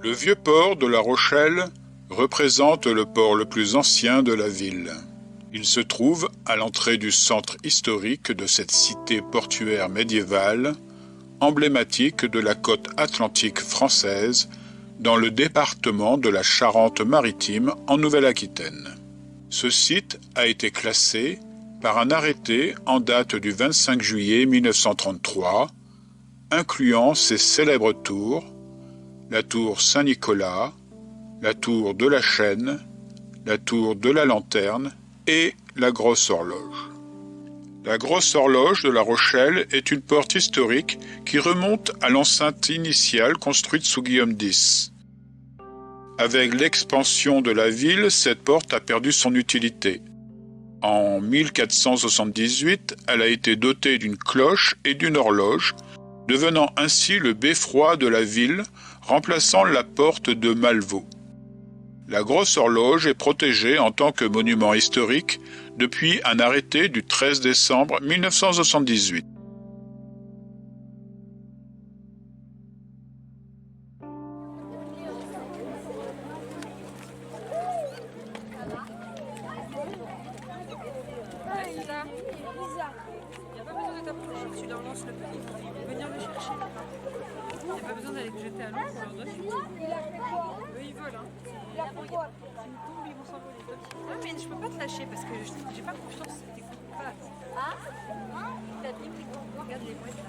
Le vieux port de La Rochelle représente le port le plus ancien de la ville. Il se trouve à l'entrée du centre historique de cette cité portuaire médiévale, emblématique de la côte atlantique française, dans le département de la Charente-Maritime en Nouvelle-Aquitaine. Ce site a été classé par un arrêté en date du 25 juillet 1933, incluant ses célèbres tours, la tour Saint-Nicolas, la tour de la Chaîne, la tour de la Lanterne et la Grosse Horloge. La Grosse Horloge de La Rochelle est une porte historique qui remonte à l'enceinte initiale construite sous Guillaume X. Avec l'expansion de la ville, cette porte a perdu son utilité. En 1478, elle a été dotée d'une cloche et d'une horloge, devenant ainsi le beffroi de la ville, remplaçant la porte de Malvaux. La Grosse Horloge est protégée en tant que monument historique depuis un arrêté du 13 décembre 1978. Il n'y a pas besoin de t'approcher, tu leur lances le petit, ils vont venir le chercher. Il n'y a pas besoin d'aller te jeter à l'eau pour leur donner. Eux ils volent, hein. S'ils me tombent, ils vont s'envoler. Ouais, mais je peux pas te lâcher parce que j'ai pas confiance. T'écoutes pas. Regarde les mouettes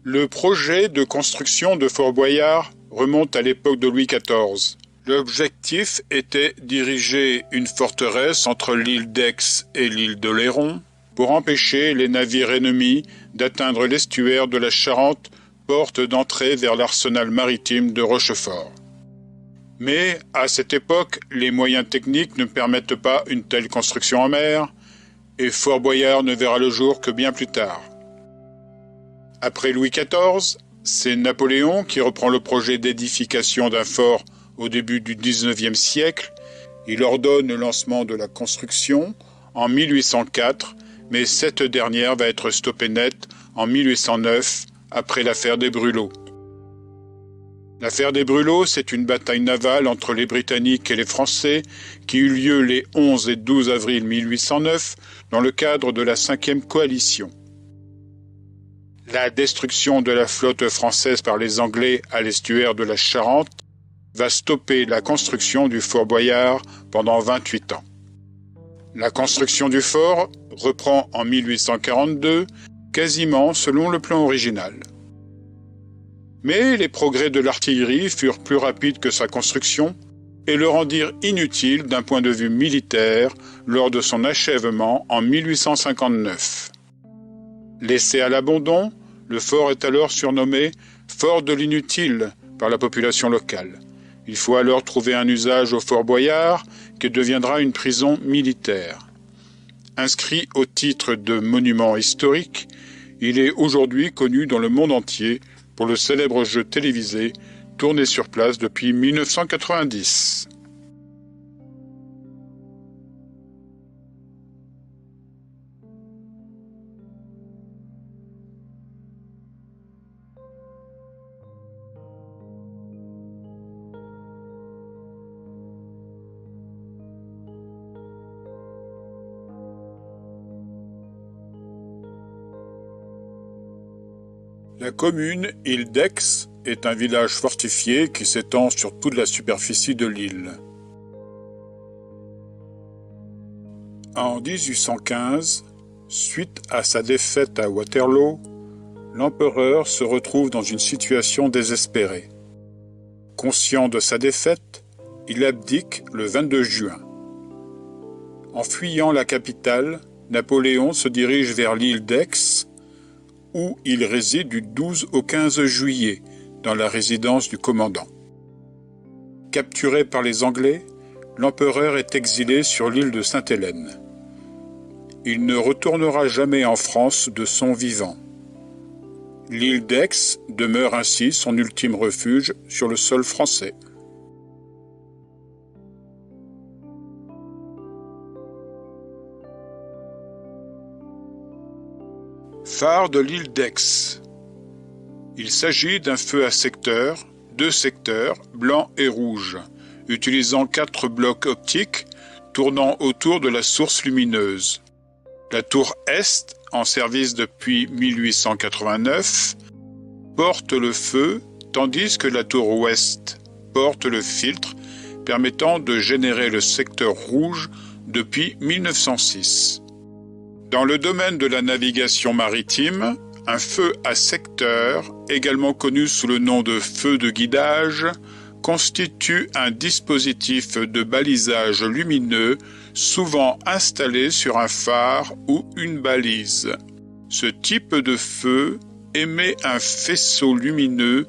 Le projet de construction de Fort Boyard remonte à l'époque de Louis XIV. L'objectif était d'ériger une forteresse entre l'île d'Aix et l'île d'Oléron pour empêcher les navires ennemis d'atteindre l'estuaire de la Charente, porte d'entrée vers l'arsenal maritime de Rochefort. Mais à cette époque, les moyens techniques ne permettent pas une telle construction en mer, et Fort Boyard ne verra le jour que bien plus tard. Après Louis XIV, c'est Napoléon qui reprend le projet d'édification d'un fort au début du XIXe siècle. Il ordonne le lancement de la construction en 1804, mais cette dernière va être stoppée net en 1809 après l'affaire des Brûlots. L'affaire des Brûlots, c'est une bataille navale entre les Britanniques et les Français qui eut lieu les 11 et 12 avril 1809 dans le cadre de la 5e coalition. La destruction de la flotte française par les Anglais à l'estuaire de la Charente va stopper la construction du Fort Boyard pendant 28 ans. La construction du fort reprend en 1842, quasiment selon le plan original. Mais les progrès de l'artillerie furent plus rapides que sa construction et le rendirent inutile d'un point de vue militaire lors de son achèvement en 1859. Laissé à l'abandon, le fort est alors surnommé « Fort de l'inutile » par la population locale. Il faut alors trouver un usage au Fort Boyard qui deviendra une prison militaire. Inscrit au titre de monument historique, il est aujourd'hui connu dans le monde entier pour le célèbre jeu télévisé tourné sur place depuis 1990. La commune Île-d'Aix est un village fortifié qui s'étend sur toute la superficie de l'île. En 1815, suite à sa défaite à Waterloo, l'empereur se retrouve dans une situation désespérée. Conscient de sa défaite, il abdique le 22 juin. En fuyant la capitale, Napoléon se dirige vers l'île d'Aix, où il réside du 12 au 15 juillet, dans la résidence du commandant. Capturé par les Anglais, l'empereur est exilé sur l'île de Sainte-Hélène. Il ne retournera jamais en France de son vivant. L'île d'Aix demeure ainsi son ultime refuge sur le sol français. Phare de l'île d'Aix. Il s'agit d'un feu à secteurs, 2 secteurs, blanc et rouge, utilisant 4 blocs optiques tournant autour de la source lumineuse. La tour Est, en service depuis 1889, porte le feu, tandis que la tour Ouest porte le filtre permettant de générer le secteur rouge depuis 1906. Dans le domaine de la navigation maritime, un feu à secteur, également connu sous le nom de feu de guidage, constitue un dispositif de balisage lumineux souvent installé sur un phare ou une balise. Ce type de feu émet un faisceau lumineux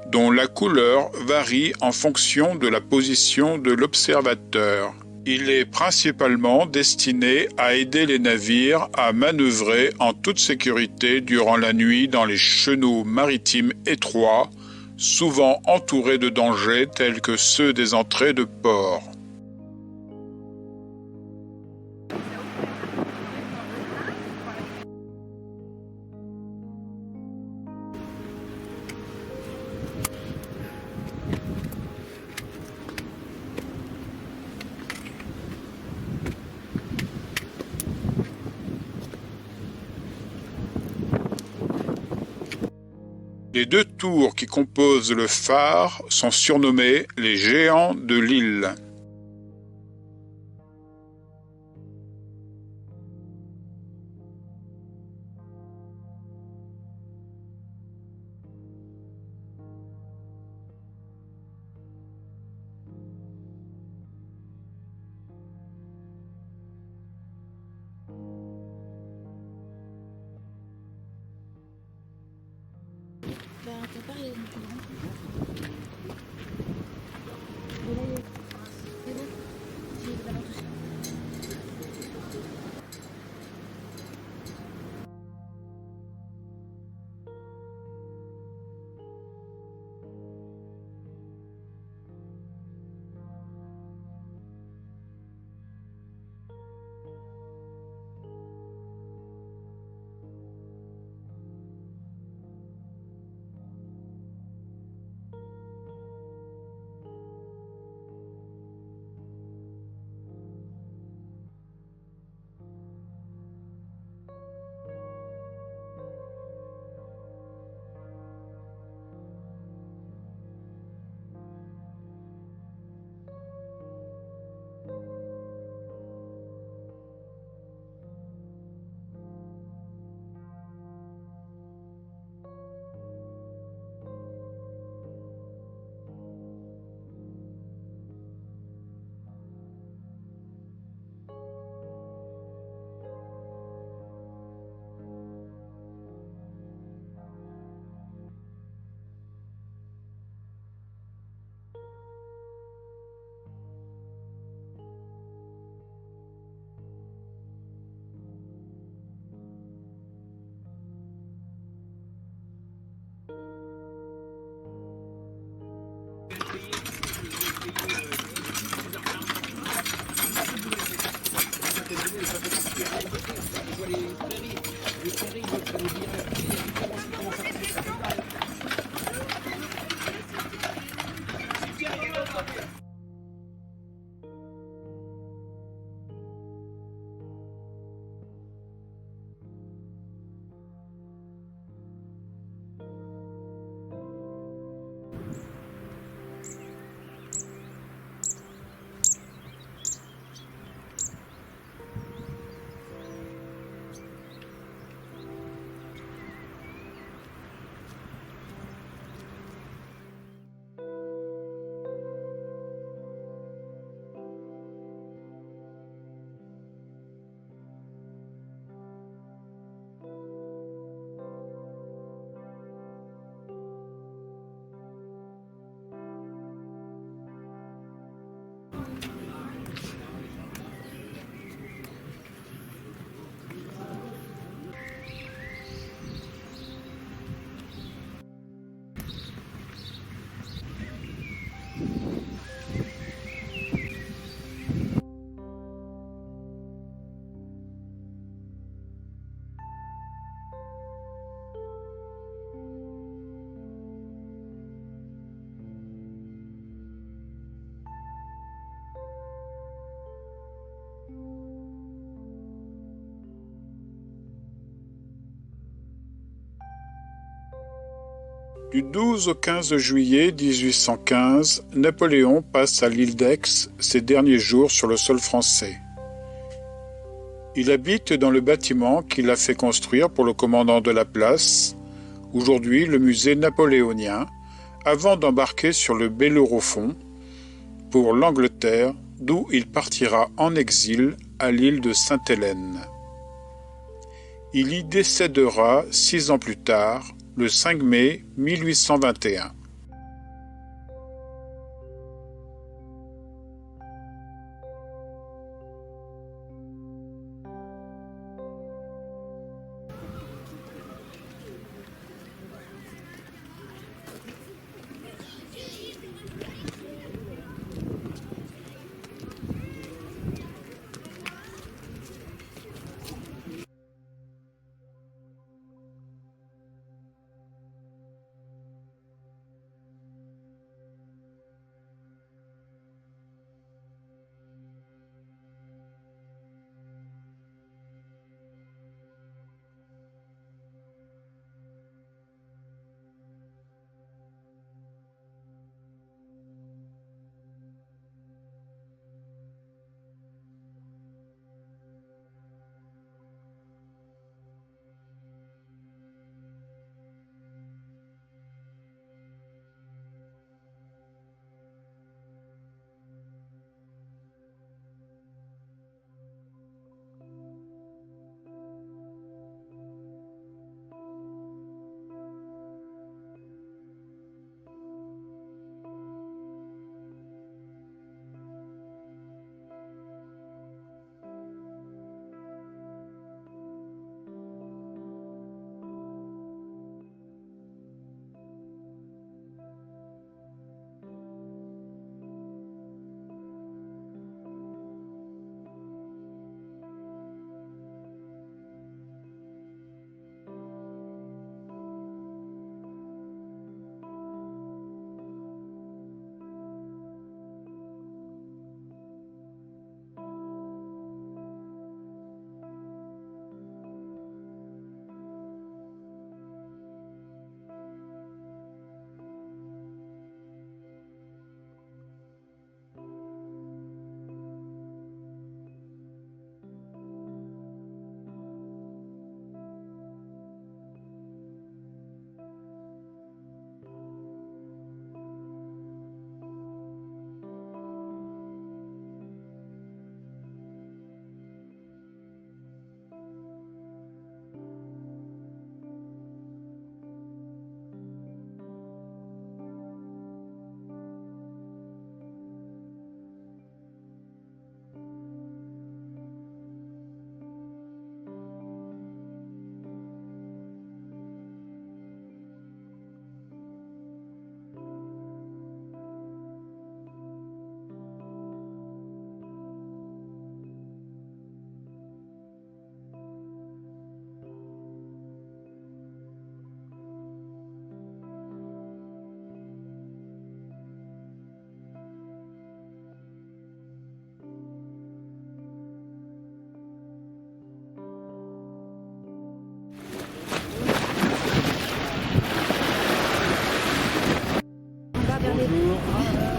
dont la couleur varie en fonction de la position de l'observateur. Il est principalement destiné à aider les navires à manœuvrer en toute sécurité durant la nuit dans les chenaux maritimes étroits, souvent entourés de dangers tels que ceux des entrées de port. Les 2 tours qui composent le phare sont surnommées les géants de l'île. Du 12 au 15 juillet 1815, Napoléon passe à l'île d'Aix ses derniers jours sur le sol français. Il habite dans le bâtiment qu'il a fait construire pour le commandant de la place, aujourd'hui le musée napoléonien, avant d'embarquer sur le Bellérophon pour l'Angleterre, d'où il partira en exil à l'île de Sainte-Hélène. Il y décédera 6 ans plus tard, le 5 mai 1821. Bonjour.